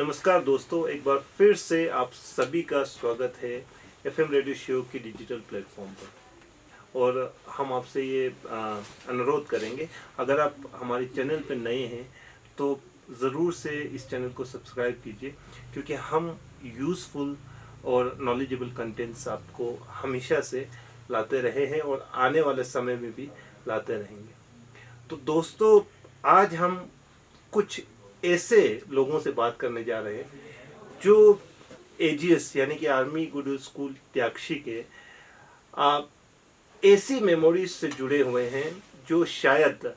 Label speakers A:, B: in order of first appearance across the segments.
A: नमस्कार दोस्तों, एक बार फिर से आप सभी का स्वागत है एफएम रेडियो शो की डिजिटल प्लेटफॉर्म पर। और हम आपसे ये अनुरोध करेंगे, अगर आप हमारे चैनल पर नए हैं तो ज़रूर से इस चैनल को सब्सक्राइब कीजिए, क्योंकि हम यूज़फुल और नॉलेजेबल कंटेंट्स आपको हमेशा से लाते रहे हैं और आने वाले समय में भी लाते रहेंगे। तो दोस्तों, आज हम कुछ ऐसे लोगों से बात करने जा रहे हैं जो एजीएस यानी कि आर्मी गुड स्कूल त्यागशी के ऐसी मेमोरीज से जुड़े हुए हैं जो शायद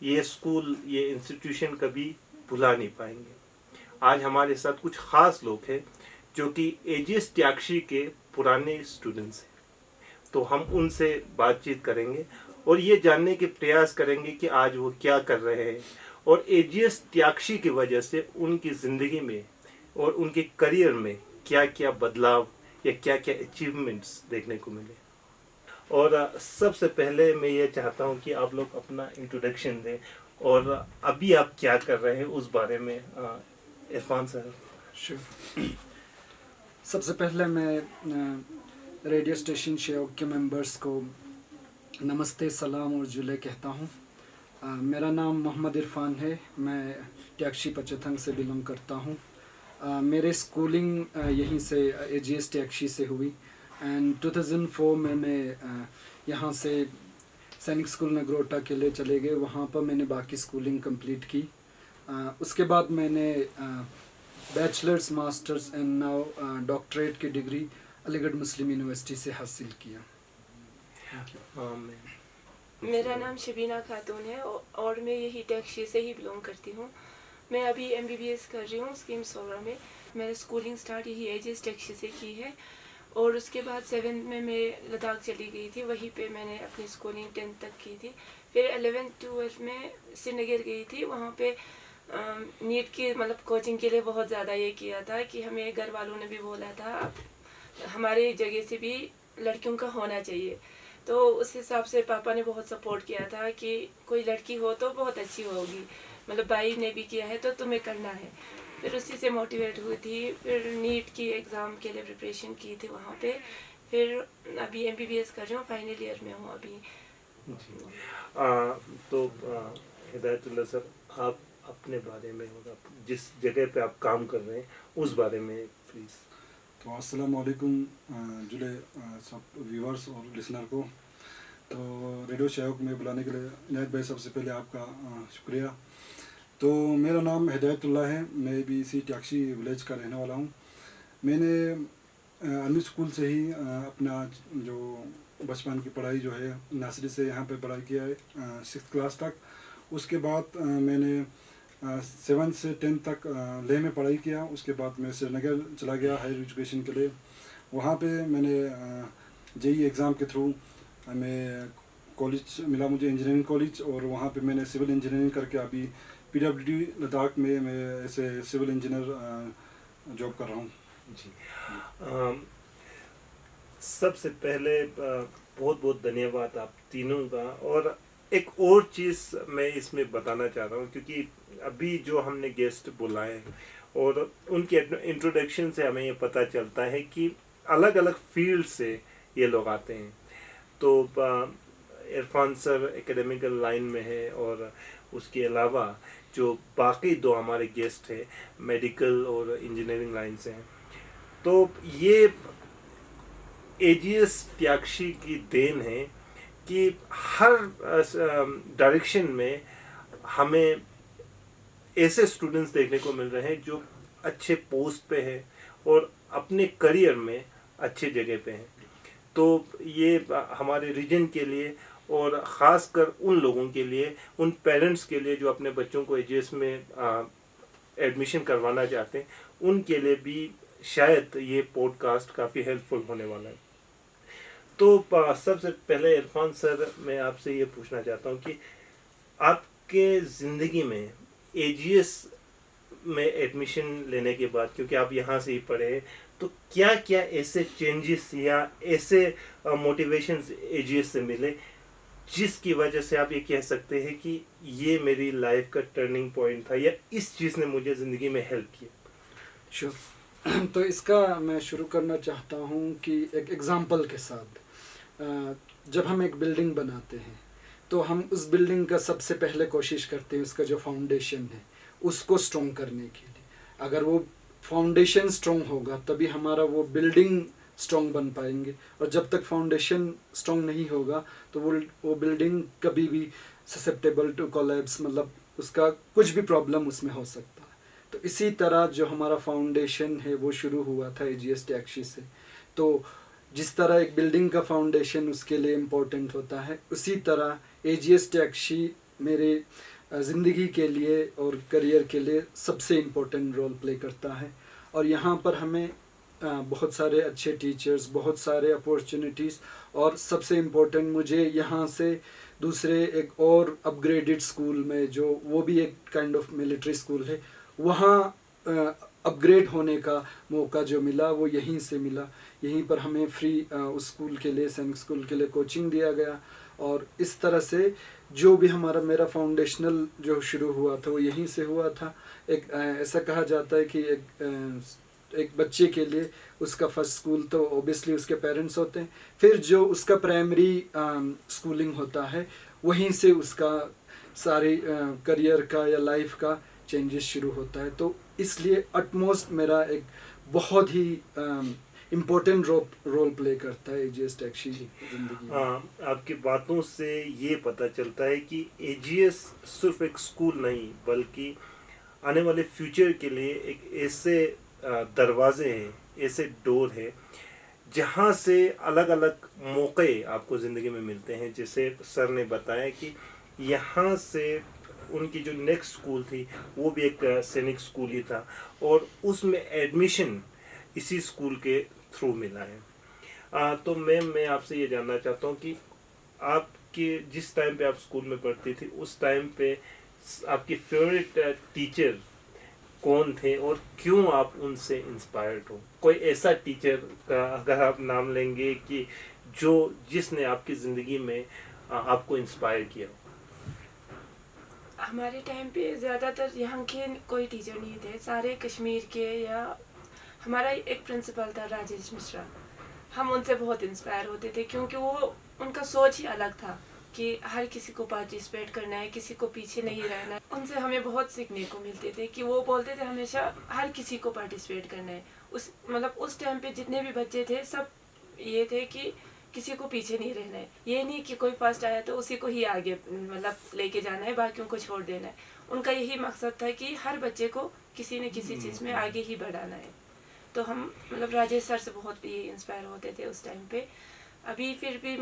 A: ये स्कूल, ये इंस्टीट्यूशन कभी भुला नहीं पाएंगे। आज हमारे साथ कुछ खास लोग हैं जो कि एजीएस त्यागशी के पुराने स्टूडेंट्स हैं। तो हम उनसे बातचीत करेंगे और ये जानने के प्रयास करेंगे कि आज वो क्या कर रहे हैं और एजीएस त्यागशी की वजह से उनकी ज़िंदगी में और उनके करियर में क्या क्या बदलाव या क्या क्या अचीवमेंट्स देखने को मिले। और सबसे पहले मैं ये चाहता हूँ कि आप लोग अपना इंट्रोडक्शन दें और अभी आप क्या कर रहे हैं उस बारे में। इरफान सर।
B: सबसे पहले मैं रेडियो स्टेशन शेयोग के मेंबर्स को नमस्ते, सलाम और जुले कहता हूँ। मेरा नाम मोहम्मद इरफान है। मैं त्यागशी पचेथंग से बिलोंग करता हूँ। मेरे स्कूलिंग यहीं से एजीएस त्यागशी से हुई एंड 2004 में मैं यहाँ से सैनिक स्कूल नगरोटा के लिए चले गए। वहाँ पर मैंने बाकी स्कूलिंग कंप्लीट की। उसके बाद मैंने bachelors, masters and now doctorate की डिग्री अलीगढ़ मुस्लिम यूनिवर्सिटी से हासिल किया।
C: मेरा नाम शबीना खातून है और मैं यही टैक्सी से ही बिलोंग करती हूँ। मैं अभी एमबीबीएस कर रही हूँ स्कीम सोरा में। मैंने स्कूलिंग स्टार्ट यही एजीएस टैक्सी से की है और उसके बाद 7th में मैं लद्दाख चली गई थी। वहीं पे मैंने अपनी स्कूलिंग 10th तक की थी। फिर 11th 12th में श्रीनगर गई थी। वहाँ पे नीट की कोचिंग के लिए बहुत ज़्यादा ये किया था कि हमें घर वालों ने भी बोला था हमारी जगह से भी लड़कियों का होना चाहिए। तो उस हिसाब से पापा ने बहुत सपोर्ट किया था कि कोई लड़की हो तो बहुत अच्छी होगी, भाई ने भी किया है तो तुम्हें करना है। फिर उसी से मोटिवेट हुई थी। फिर नीट की एग्ज़ाम के लिए प्रिपरेशन की थी वहाँ पे। फिर अभी एमबीबीएस कर रही हूँ, फाइनल ईयर में हूँ अभी।
A: तो हिदायतुल्लाह सर, आप अपने बारे में और जिस जगह पे आप काम कर रहे हैं उस बारे में प्लीज़।
D: तो अस्सलाम वालेकुम जुड़े सब व्यूअर्स और लिसनर को। तो रेडियो शेयोग में बुलाने के लिए इनायत भाई, सबसे पहले आपका शुक्रिया। तो मेरा नाम हिदायतुल्लाह है। मैं भी इसी त्यागशी विलेज का रहने वाला हूँ। मैंने आर्मी स्कूल से ही अपना जो बचपन की पढ़ाई जो है नर्सरी से यहाँ पे पढ़ाई किया है 6th क्लास तक। उसके बाद मैंने 7th से 10th तक लेह में पढ़ाई किया। उसके बाद मैं श्रीनगर चला गया हायर एजुकेशन के लिए। वहाँ पे मैंने जेई एग्ज़ाम के थ्रू मैं कॉलेज मिला मुझे, इंजीनियरिंग कॉलेज, और वहाँ पे मैंने सिविल इंजीनियरिंग करके अभी पीडब्ल्यूडी लद्दाख में मैं ऐसे सिविल इंजीनियर जॉब कर रहा हूँ जी।
A: सबसे पहले बहुत बहुत धन्यवाद आप तीनों का। और एक और चीज़ मैं इसमें बताना चाह रहा हूँ, क्योंकि अभी जो हमने गेस्ट बुलाए और उनके इंट्रोडक्शन से हमें ये पता चलता है कि अलग अलग फील्ड से ये लोग आते हैं। तो इरफान सर एकेडमिकल लाइन में है और उसके अलावा जो बाकी दो हमारे गेस्ट हैं मेडिकल और इंजीनियरिंग लाइन से हैं। तो ये एजीएस त्यागशी की देन है कि हर डायरेक्शन में हमें ऐसे स्टूडेंट्स देखने को मिल रहे हैं जो अच्छे पोस्ट पे हैं और अपने करियर में अच्छे जगह पे हैं। तो ये हमारे रीजन के लिए और ख़ास कर उन लोगों के लिए, उन पेरेंट्स के लिए जो अपने बच्चों को एजीएस में एडमिशन करवाना चाहते हैं, उनके लिए भी शायद ये पॉडकास्ट काफ़ी हेल्पफुल होने वाला है। तो सबसे पहले इरफान सर, मैं आपसे ये पूछना चाहता हूँ कि आपके ज़िंदगी में एजीएस में एडमिशन लेने के बाद, क्योंकि आप यहाँ से ही पढ़े, तो क्या क्या ऐसे चेंजेस या ऐसे मोटिवेशंस एजीएस से मिले जिसकी वजह से आप ये कह सकते हैं कि ये मेरी लाइफ का टर्निंग पॉइंट था या इस चीज़ ने मुझे ज़िंदगी में हेल्प किया?
B: श्योर। तो इसका मैं शुरू करना चाहता हूँ कि एक एग्ज़ाम्पल के साथ। जब हम एक बिल्डिंग बनाते हैं तो हम उस बिल्डिंग का सबसे पहले कोशिश करते हैं उसका जो फाउंडेशन है उसको स्ट्रॉन्ग करने के लिए। अगर वो फाउंडेशन स्ट्रॉन्ग होगा तभी हमारा वो बिल्डिंग स्ट्रॉन्ग बन पाएंगे, और जब तक फाउंडेशन स्ट्रॉन्ग नहीं होगा तो वो बिल्डिंग कभी भी ससेप्टेबल टू कोलैप्स, मतलब उसका कुछ भी प्रॉब्लम उसमें हो सकता है। तो इसी तरह जो हमारा फाउंडेशन है वो शुरू हुआ था एजीएस टैक्सी से। तो जिस तरह एक बिल्डिंग का फाउंडेशन उसके लिए इम्पोर्टेंट होता है, उसी तरह एजीएस टैक्सी मेरे ज़िंदगी के लिए और करियर के लिए सबसे इम्पोर्टेंट रोल प्ले करता है। और यहाँ पर हमें बहुत सारे अच्छे टीचर्स, बहुत सारे अपॉर्चुनिटीज़, और सबसे इम्पोर्टेंट मुझे यहाँ से दूसरे एक और अपग्रेडेड स्कूल में, जो वो भी एक काइंड ऑफ मिलिट्री स्कूल है, वहाँ अपग्रेड होने का मौका जो मिला वो यहीं से मिला। यहीं पर हमें फ्री उस स्कूल के लिए, सैनिक स्कूल के लिए कोचिंग दिया गया, और इस तरह से जो भी मेरा फाउंडेशनल जो शुरू हुआ था वो यहीं से हुआ था। एक ऐसा कहा जाता है कि एक बच्चे के लिए उसका फर्स्ट स्कूल तो ओबियसली उसके पेरेंट्स होते हैं, फिर जो उसका प्राइमरी स्कूलिंग होता है वहीं से उसका सारी करियर का या लाइफ का चेंजेस शुरू होता है। तो इसलिए अटमोस्ट मेरा एक बहुत ही इम्पोर्टेंट रोल प्ले करता है एजीएस टैक्सी जिंदगी में।
A: आपकी बातों से ये पता चलता है कि एजीएस सिर्फ एक स्कूल नहीं बल्कि आने वाले फ्यूचर के लिए एक ऐसे दरवाजे हैं, ऐसे डोर है जहाँ से अलग अलग मौके आपको ज़िंदगी में मिलते हैं। जैसे सर ने बताया कि यहाँ से उनकी जो नेक्स्ट स्कूल थी वो भी एक सैनिक स्कूल ही था, और उसमें एडमिशन इसी स्कूल के थ्रू मिला है। तो मैं आपसे ये जानना चाहता हूँ कि आपके जिस टाइम पे आप स्कूल में पढ़ती थी उस टाइम पे आपकी फेवरेट टीचर कौन थे और क्यों आप उनसे इंस्पायर्ड हो? कोई ऐसा टीचर का अगर आप नाम लेंगे कि जिसने आपकी ज़िंदगी में आपको इंस्पायर किया हो।
C: हमारे टाइम पे ज़्यादातर यहाँ के कोई टीचर नहीं थे, सारे कश्मीर के, या हमारा एक प्रिंसिपल था राजेश मिश्रा। हम उनसे बहुत इंस्पायर होते थे क्योंकि वो उनका सोच ही अलग था कि हर किसी को पार्टिसिपेट करना है, किसी को पीछे नहीं रहना है। उनसे हमें बहुत सीखने को मिलते थे कि वो बोलते थे हमेशा हर किसी को पार्टिसिपेट करना है। उस टाइम पे जितने भी बच्चे थे सब ये थे कि किसी को पीछे नहीं रहना है। ये नहीं कि कोई फर्स्ट आया तो उसी को ही आगे लेके जाना है, बाकियों को छोड़ देना है। उनका यही मकसद था कि हर बच्चे को किसी न किसी चीज़ में आगे ही बढ़ाना है। तो हम राजेश सर से बहुत ये इंस्पायर होते थे उस टाइम पे। अभी फिर भी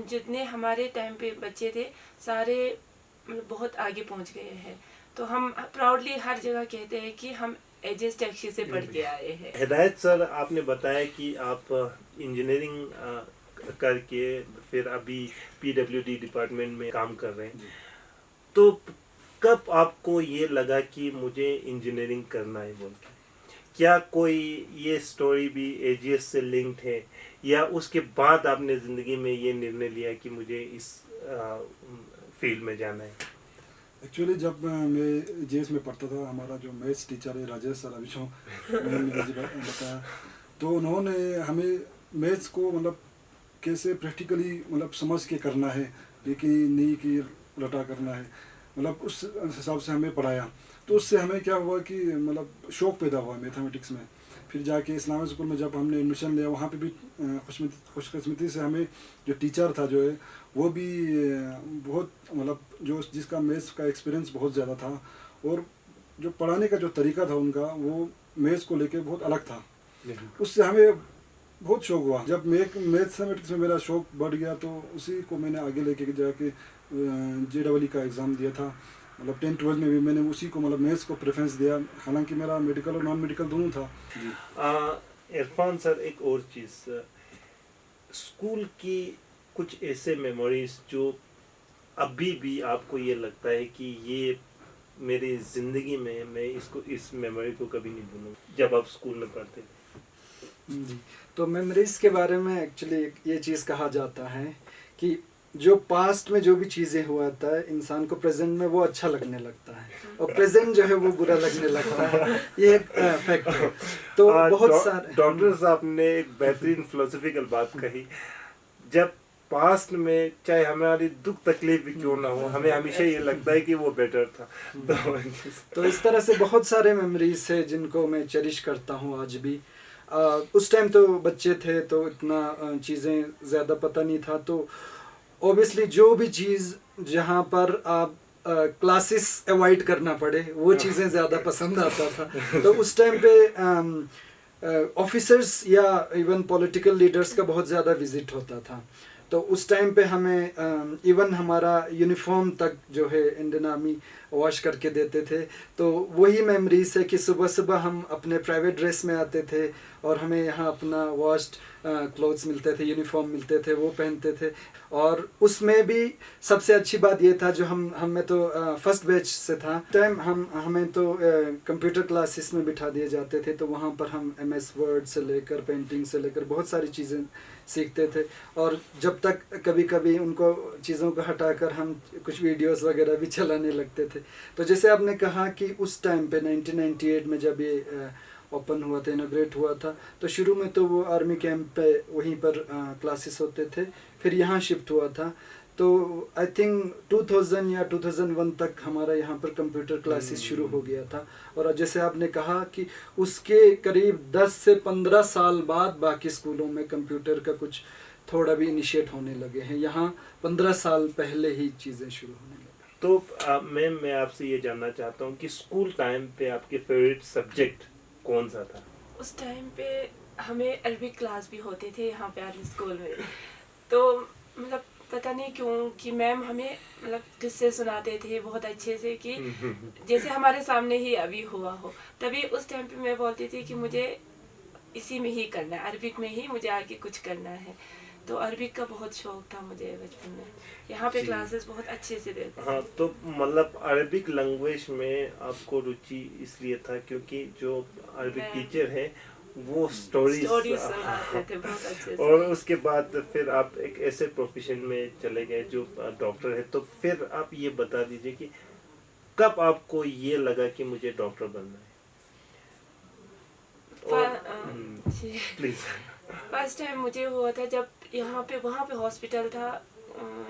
C: जितने हमारे टाइम पे बच्चे थे सारे बहुत आगे पहुंच गए हैं। तो हम प्राउडली हर जगह कहते हैं कि हम एजीएस टैक्सी से पढ़ के आए हैं।
A: हिदायत सर, आपने बताया कि आप इंजीनियरिंग करके फिर अभी पीडब्ल्यूडी डिपार्टमेंट में काम कर रहे हैं, तो कब आपको ये लगा कि मुझे इंजीनियरिंग करना है बोल के? क्या कोई ये स्टोरी भी एजीएस से लिंक्ड है या उसके बाद आपने ज़िंदगी में ये निर्णय लिया कि मुझे इस फील्ड में जाना है?
D: एक्चुअली जब मैं जेएस में पढ़ता था, हमारा जो मैथ्स टीचर है राजेश सर, अभी जो मैंने बताया, तो उन्होंने हमें मैथ्स को कैसे प्रैक्टिकली समझ के करना है, ये कि नहीं कि रटा करना है, उस हिसाब से हमें पढ़ाया। तो उससे हमें क्या हुआ कि शौक़ पैदा हुआ मैथमेटिक्स में। फिर जाके इस्लामिक स्कूल में जब हमने एडमिशन लिया, वहाँ पे भी खुशकिस्मती से हमें जो टीचर था जो है वो भी बहुत जिसका मैथ्स का एक्सपीरियंस बहुत ज़्यादा था, और जो पढ़ाने का जो तरीका था उनका वो मैथ्स को लेके बहुत अलग था। उससे हमें बहुत शौक़ हुआ। जब मैथमेटिक्स में मेरा शौक़ बढ़ गया तो उसी को मैंने आगे लेके जाके JEE का एग्ज़ाम दिया था। 10-12 में भी मैंने उसी को मैथ्स को प्रेफरेंस दिया, हालांकि मेरा मेडिकल और नॉन मेडिकल दोनों था।
A: इरफान सर, एक और चीज़, स्कूल की कुछ ऐसे मेमोरीज जो अभी भी आपको ये लगता है कि ये मेरी ज़िंदगी में मैं इस मेमोरी को कभी नहीं भूलूंगा, जब आप स्कूल में पढ़ते थे?
B: जी, तो मेमोरीज के बारे में एक्चुअली ये चीज़ कहा जाता है कि जो पास्ट में जो भी चीज़ें हुआ था इंसान को प्रेजेंट में वो अच्छा लगने लगता है और प्रेजेंट जो है वो बुरा लगने लगता है, ये एक फैक्ट है। तो बहुत सारे
A: डॉक्टर साहब ने एक बेहतरीन फिलोसफिकल बात कही, जब पास्ट में चाहे हमारी दुख तकलीफ भी क्यों ना हो, हमें हमेशा ये लगता है कि वो बेटर था।
B: तो इस तरह से बहुत सारे मेमोरीज है जिनको मैं चेरिश करता हूँ आज भी। उस टाइम तो बच्चे थे तो इतना चीज़ें ज़्यादा पता नहीं था, तो ऑब्वियसली जो भी चीज़ जहाँ पर आप क्लासेस अवॉइड करना पड़े वो चीज़ें ज़्यादा पसंद आता था। तो उस टाइम पे ऑफिसर्स या इवन पॉलिटिकल लीडर्स का बहुत ज़्यादा विजिट होता था। तो उस टाइम पे हमें इवन हमारा यूनिफॉर्म तक जो है इंडियन आर्मी वॉश करके देते थे। तो वही मेमोरीज है कि सुबह सुबह हम अपने प्राइवेट ड्रेस में आते थे और हमें यहाँ अपना वॉश्ड क्लोथ्स मिलते थे, यूनिफॉर्म मिलते थे, वो पहनते थे। और उसमें भी सबसे अच्छी बात ये था जो हमें तो फर्स्ट बैच से था टाइम, हमें तो कंप्यूटर क्लासेस में बिठा दिए जाते थे। तो वहाँ पर हम MS वर्ड से लेकर पेंटिंग से लेकर बहुत सारी चीज़ें सीखते थे। और जब तक कभी कभी उनको चीज़ों को हटाकर हम कुछ वीडियोस वगैरह भी चलाने लगते थे। तो जैसे आपने कहा कि उस टाइम पे 1998 में जब ये ओपन हुआ था, इनॉग्रेट हुआ था, तो शुरू में तो वो आर्मी कैंप पे वहीं पर क्लासेस होते थे, फिर यहाँ शिफ्ट हुआ था। तो आई थिंक 2000 या 2001 तक हमारा यहाँ पर कंप्यूटर क्लासेस शुरू हो गया था। और जैसे आपने कहा कि उसके करीब 10 से 15 साल बाद बाकी स्कूलों में कंप्यूटर का कुछ थोड़ा भी इनिशिएट होने लगे हैं, यहाँ 15 साल पहले ही चीज़ें शुरू होने लगी।
A: तो मैं आपसे ये जानना चाहता हूँ कि स्कूल टाइम पे आपके फेवरेट सब्जेक्ट कौन सा था?
C: उस टाइम पे हमें अरबिक क्लास भी होते थे यहाँ पे आर्मी स्कूल में। तो मतलब पता नहीं क्यों कि मैम हमें मतलब किस्से सुनाते थे बहुत अच्छे से कि जैसे हमारे सामने ही अभी हुआ हो। तभी उस टाइम पे मैं बोलती थी कि मुझे इसी में ही करना है, अरबिक में ही मुझे आगे कुछ करना है। तो अरबिक का बहुत शौक था मुझे बचपन में। यहाँ पे क्लासेस बहुत अच्छे से देते थे।
A: हाँ, तो मतलब अरबिक लैंग्वेज में आपको रुचि इसलिए था क्योंकि जो अरबिक टीचर है वो स्टोरीज
C: सुनाते थे बहुत अच्छे से।
A: और उसके बाद फिर आप एक ऐसे प्रोफेशन में चले गए जो डॉक्टर है। तो फिर आप ये बता दीजिए कि कब आपको ये लगा कि मुझे डॉक्टर बनना है? प्लीज।
C: फर्स्ट टाइम मुझे हुआ था जब यहाँ पे वहाँ पे हॉस्पिटल था,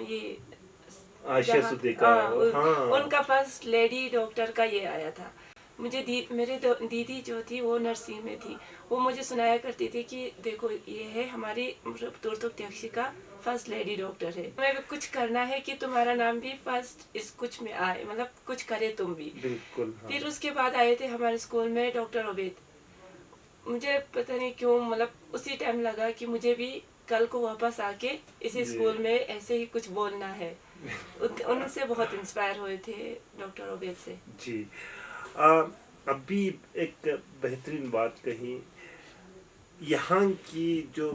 C: ये
A: आयशा सुदीका, हाँ।
C: उनका फर्स्ट लेडी डॉक्टर का ये आया था। मुझे मेरे दीदी जो थी वो नर्सिंग में थी, वो मुझे सुनाया करती थी कि देखो ये है हमारी तुर्तुक टैक्सी का फर्स्ट लेडी डॉक्टर है, तुम्हें भी कुछ करना है कि तुम्हारा नाम भी फर्स्ट इस कुछ में आए, मतलब कुछ करे तुम भी।
A: बिल्कुल, हाँ।
C: फिर उसके बाद आए थे हमारे स्कूल में डॉक्टर उबैद। मुझे पता नहीं क्यों मतलब उसी टाइम लगा कि मुझे भी कल को वापस आके इसी स्कूल में ऐसे ही कुछ बोलना है। उनसे बहुत इंस्पायर हुए थे डॉक्टर उबैद से।
A: जी। अभी एक बेहतरीन बात कही, यहाँ की जो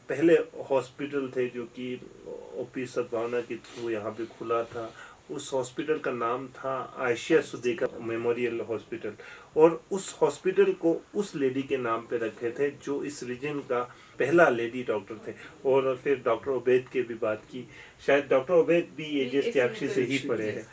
A: पहले हॉस्पिटल थे जो कि OP सद्भावना के थ्रू यहाँ पे खुला था, उस हॉस्पिटल का नाम था आयशा सुदीका मेमोरियल हॉस्पिटल। और उस हॉस्पिटल को उस लेडी के नाम पे रखे थे जो इस रीजन का पहला लेडी डॉक्टर थे। और फिर डॉक्टर उबैद की भी बात की, शायद डॉक्टर उबैद भी एजेस त्यागशी से ही पढ़े हैं।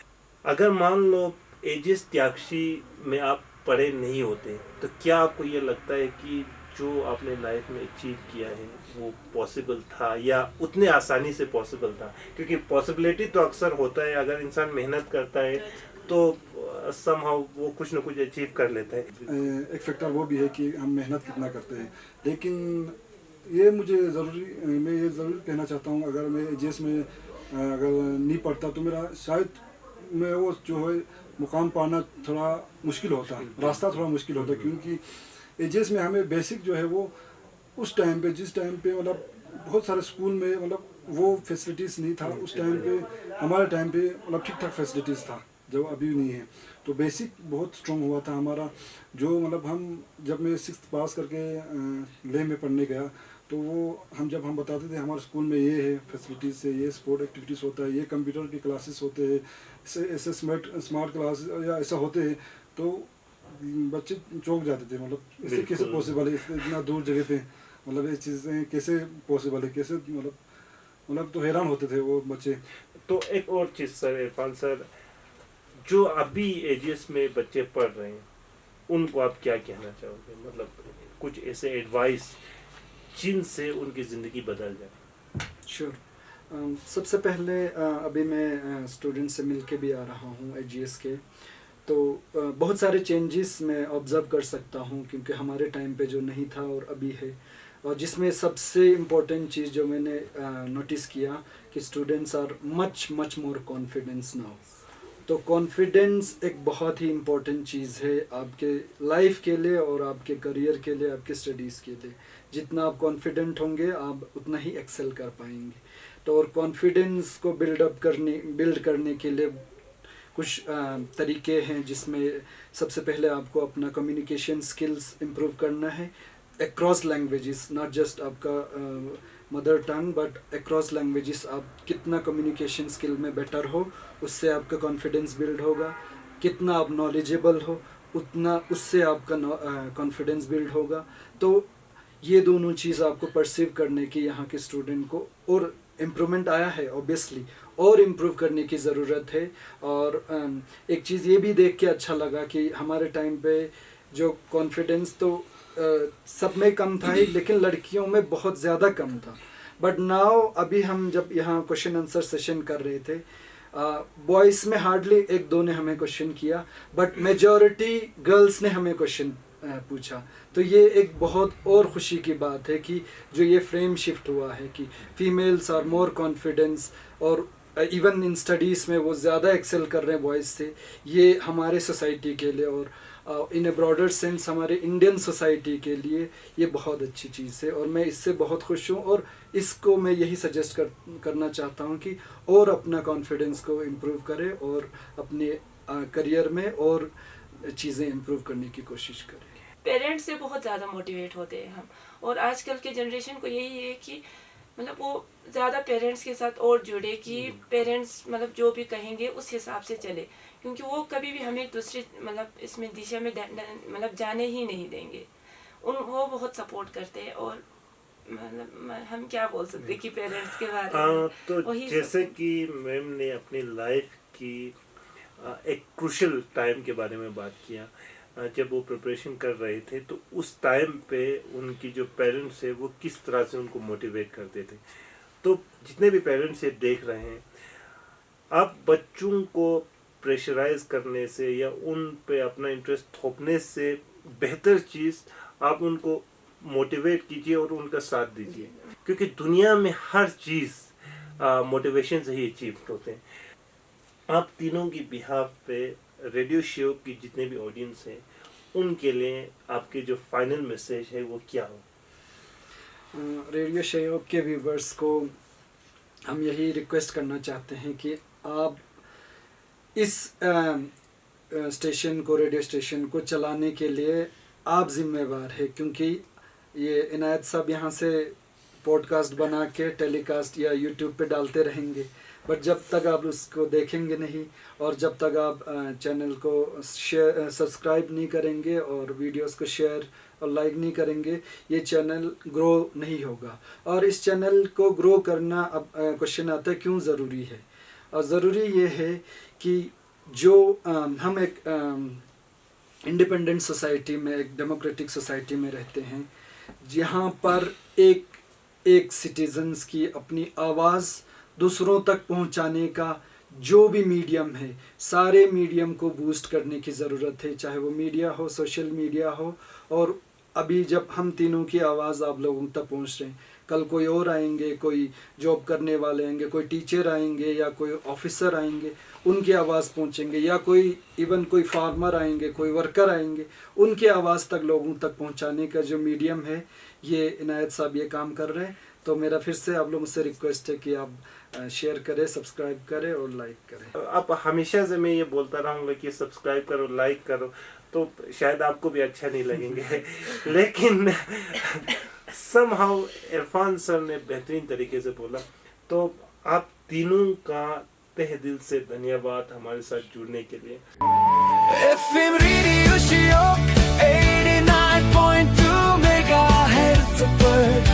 A: अगर मान लो एजेस त्यागशी में आप पढ़े नहीं होते तो क्या आपको ये लगता है कि जो आपने लाइफ में अचीव किया है वो पॉसिबल था या उतने आसानी से पॉसिबल था? क्योंकि पॉसिबिलिटी तो अक्सर होता है, अगर इंसान मेहनत करता है तो समहाउ वो कुछ ना कुछ अचीव कर लेता है।
D: एक फैक्टर वो भी है कि हम मेहनत कितना करते हैं। लेकिन ये मैं ये ज़रूर कहना चाहता हूँ, अगर मैं एजेस में अगर नहीं पढ़ता तो मेरा शायद मैं वो जो है मुकाम पाना थोड़ा मुश्किल होता, रास्ता थोड़ा मुश्किल होता। क्योंकि एजेस में हमें बेसिक जो है वो उस टाइम पे जिस टाइम पे मतलब बहुत सारे स्कूल में मतलब वो फैसिलिटीज़ नहीं था। उस टाइम पे हमारे टाइम पे मतलब ठीक ठाक फैसिलिटीज़ था जो अभी नहीं है। तो बेसिक बहुत स्ट्रॉन्ग हुआ था हमारा। जो मतलब हम जब मैं 6th पास करके लेह में पढ़ने गया तो वो जब हम बताते थे हमारे स्कूल में ये है फैसिलिटीज़ है, ये स्पोर्ट एक्टिविटीज़ होता है, ये कंप्यूटर के क्लासेस होते हैं, ऐसे स्मार्ट क्लास या ऐसा होते हैं, तो बच्चे चौंक जाते थे। मतलब इससे कैसे पॉसिबल है, इतना दूर जगह पे मतलब ये चीज़ें कैसे पॉसिबल है, कैसे मतलब मतलब तो हैरान होते थे वो बच्चे।
A: तो एक और चीज़ सर, इरफान सर, जो अभी एजीएस में बच्चे पढ़ रहे हैं उनको आप क्या कहना चाहोगे, मतलब कुछ ऐसे एडवाइस जिनसे उनकी ज़िंदगी बदल जाए?
B: श्योर। सबसे पहले अभी मैं स्टूडेंट से मिल के भी आ रहा हूँ एजीएस के, तो बहुत सारे चेंजेस मैं ऑब्ज़र्व कर सकता हूँ क्योंकि हमारे टाइम पे जो नहीं था और अभी है। और जिसमें सबसे इम्पोर्टेंट चीज़ जो मैंने नोटिस किया कि students are much more confidence now. तो कॉन्फिडेंस एक बहुत ही इम्पोर्टेंट चीज़ है आपके लाइफ के लिए और आपके करियर के लिए, आपके स्टडीज़ के लिए। जितना आप कॉन्फिडेंट होंगे आप उतना ही एक्सेल कर पाएंगे। तो और कॉन्फिडेंस को बिल्ड करने के लिए कुछ तरीके हैं, जिसमें सबसे पहले आपको अपना कम्युनिकेशन स्किल्स इम्प्रूव करना है अक्रॉस लैंग्वेजेस, नॉट जस्ट आपका mother tongue but across languages. आप कितना कम्युनिकेशन स्किल में बेटर हो उससे आपका कॉन्फिडेंस बिल्ड होगा। कितना आप नॉलेजेबल हो उतना उससे आपका कॉन्फिडेंस बिल्ड होगा। तो ये दोनों चीज़ आपको परसीव करने की यहाँ के स्टूडेंट को, और इम्प्रूवमेंट आया है ऑब्वियसली, और इम्प्रूव करने की ज़रूरत है। और एक चीज़ ये भी देख के अच्छा लगा कि हमारे टाइम पे जो कॉन्फिडेंस तो सब में कम था ही, लेकिन लड़कियों में बहुत ज़्यादा कम था। बट नाउ अभी हम जब यहाँ क्वेश्चन आंसर सेशन कर रहे थे, बॉयज़ में हार्डली एक दो ने हमें क्वेश्चन किया, बट मेजॉरिटी गर्ल्स ने हमें क्वेश्चन पूछा। तो ये एक बहुत और खुशी की बात है कि जो ये फ्रेम शिफ्ट हुआ है कि फीमेल्स आर मोर कॉन्फिडेंस, और इवन इन स्टडीज़ में वो ज़्यादा एक्सेल कर रहे हैं बॉयज़ से। ये हमारे सोसाइटी के लिए और इन ए ब्रॉडर सेंस हमारे इंडियन सोसाइटी के लिए ये बहुत अच्छी चीज़ है, और मैं इससे बहुत खुश हूँ। और इसको मैं यही सजेस्ट करना चाहता हूँ कि और अपना कॉन्फिडेंस को इम्प्रूव करें और अपने करियर में और चीज़ें इम्प्रूव करने की कोशिश करें।
C: पेरेंट्स से बहुत ज़्यादा मोटिवेट होते हैं हम, और आजकल के जनरेशन को यही है कि मतलब वो ज़्यादा पेरेंट्स के साथ और जुड़े, कि पेरेंट्स मतलब जो भी कहेंगे उस हिसाब से चले, क्योंकि वो कभी भी हमें दूसरे मतलब इसमें दिशा में मतलब जाने ही नहीं देंगे। वो बहुत सपोर्ट करते हैं, और मतलब हम क्या बोल सकते हैं कि पेरेंट्स के बारे में
A: तो जैसे कि मैम ने अपनी लाइफ की एक क्रूशियल टाइम के बारे में बात किया, जब वो प्रिपरेशन कर रहे थे, तो उस टाइम पे उनकी जो पेरेंट्स है वो किस तरह से उनको मोटिवेट करते थे। तो जितने भी पेरेंट्स ये देख रहे हैं, आप बच्चों को प्रेशराइज करने से या उन पे अपना इंटरेस्ट थोपने से बेहतर चीज़ आप उनको मोटिवेट कीजिए और उनका साथ दीजिए, क्योंकि दुनिया में हर चीज़ मोटिवेशन से ही अचीव होते हैं। आप तीनों की बिहाफ पे रेडियो शो की जितने भी ऑडियंस हैं उनके लिए आपके जो फाइनल मैसेज है वो क्या हो?
B: रेडियो शो के व्यूवर्स को हम यही रिक्वेस्ट करना चाहते हैं कि आप इस स्टेशन को, रेडियो स्टेशन को चलाने के लिए आप जिम्मेवार है, क्योंकि ये इनायत साहब यहाँ से पॉडकास्ट बना के टेलीकास्ट या यूट्यूब पे डालते रहेंगे, बट जब तक आप उसको देखेंगे नहीं और जब तक आप चैनल को सब्सक्राइब नहीं करेंगे और वीडियोस को शेयर और लाइक नहीं करेंगे, ये चैनल ग्रो नहीं होगा। और इस चैनल को ग्रो करना, अब क्वेश्चन आता है क्यों ज़रूरी है। और ज़रूरी ये है कि जो हम एक इंडिपेंडेंट सोसाइटी में, एक डेमोक्रेटिक सोसाइटी में रहते हैं, जहाँ पर एक सिटीजन्स की अपनी आवाज़ दूसरों तक पहुंचाने का जो भी मीडियम है, सारे मीडियम को बूस्ट करने की ज़रूरत है, चाहे वो मीडिया हो, सोशल मीडिया हो। और अभी जब हम तीनों की आवाज़ आप लोगों तक पहुंच रहे हैं, कल कोई और आएंगे, कोई जॉब करने वाले आएंगे, कोई टीचर आएंगे या कोई ऑफिसर आएंगे, उनकी आवाज़ पहुंचेंगे, या कोई इवन कोई फार्मर आएंगे, कोई वर्कर आएंगे, उनकी आवाज़ तक लोगों तक पहुंचाने का जो मीडियम है, ये इनायत साहब ये काम कर रहे हैं। तो मेरा फिर से आप लोगों से रिक्वेस्ट है कि आप शेयर करें, सब्सक्राइब करें और लाइक करें।
A: आप हमेशा से मैं ये बोलता रहूँगा कि सब्सक्राइब करो, लाइक करो, तो शायद आपको भी अच्छा नहीं लगेंगे लेकिन somehow इरफान सर ने बेहतरीन तरीके से बोला। तो आप तीनों का तहे दिल से धन्यवाद हमारे साथ जुड़ने के लिए।
E: FM Radio Shiok 89.2 megahertz per